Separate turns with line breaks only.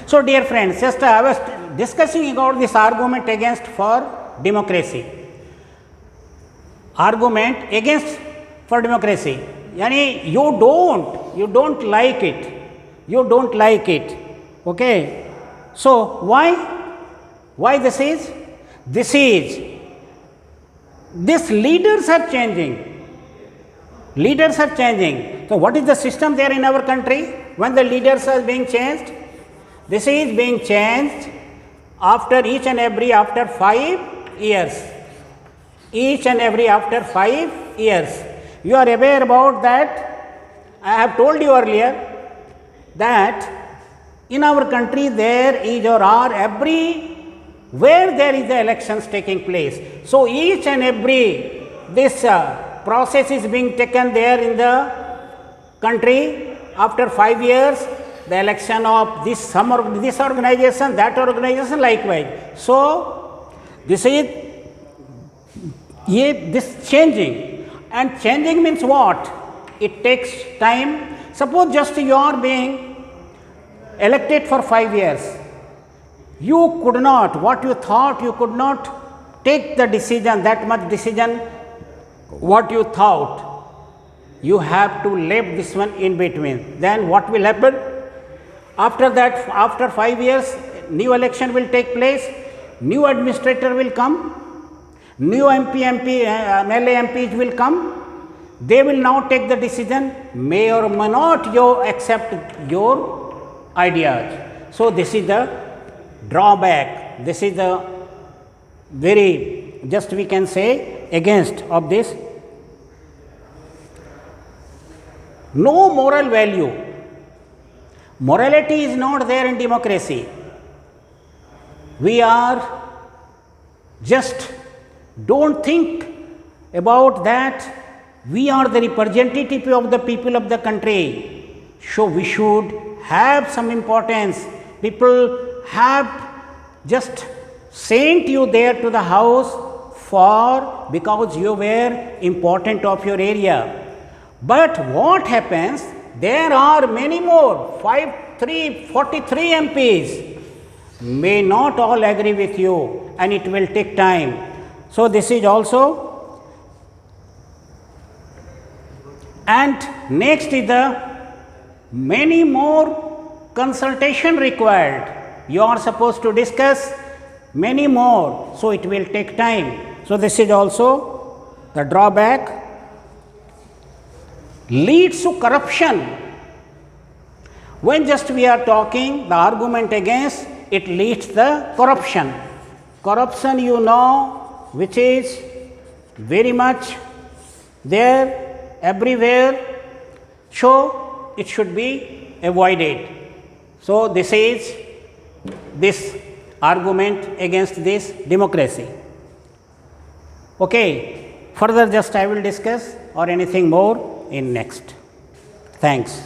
So, dear friends, just I was discussing about this argument against for democracy. Argument against for democracy. Yani you don't like it. You don't like it. Okay. So, why? Why this is? This leaders are changing. Leaders are changing. So, what is the system there in our country when the leaders are being changed? This is being changed after each and every after 5 years. Each and every after 5 years. You are aware about that. I have told you earlier that in our country there is or are where there is the elections taking place. So, each and every this process is being taken there in the country after 5 years, the election of this organization, that organization likewise. So, this is this changing, and changing means what? It takes time. Suppose just you are being elected for 5 years, you could not, what you thought, you could not take the decision, that much decision what you thought, you have to leave this one in between. Then what will happen? After that, after 5 years, new election will take place, new administrator will come, new MLA MPs will come, they will now take the decision, may or may not you accept your ideas. So, this is the drawback, this is the very, just we can say, against of this. No moral value. Morality is not there in democracy. We are just don't think about that. We are the representative of the people of the country. So, we should have some importance. People have just sent you there to the house because you were important of your area. But what happens? There are many more, 43 MPs may not all agree with you, and it will take time. So, this is also, and next is the many more consultation required. You are supposed to discuss many more, so it will take time. So, this is also the drawback. Leads to corruption. When just we are talking the argument against, it leads the corruption. Corruption, you know, which is very much there everywhere, so it should be avoided. So, this is this argument against this democracy. Okay, further just I will discuss or anything more in next. Thanks.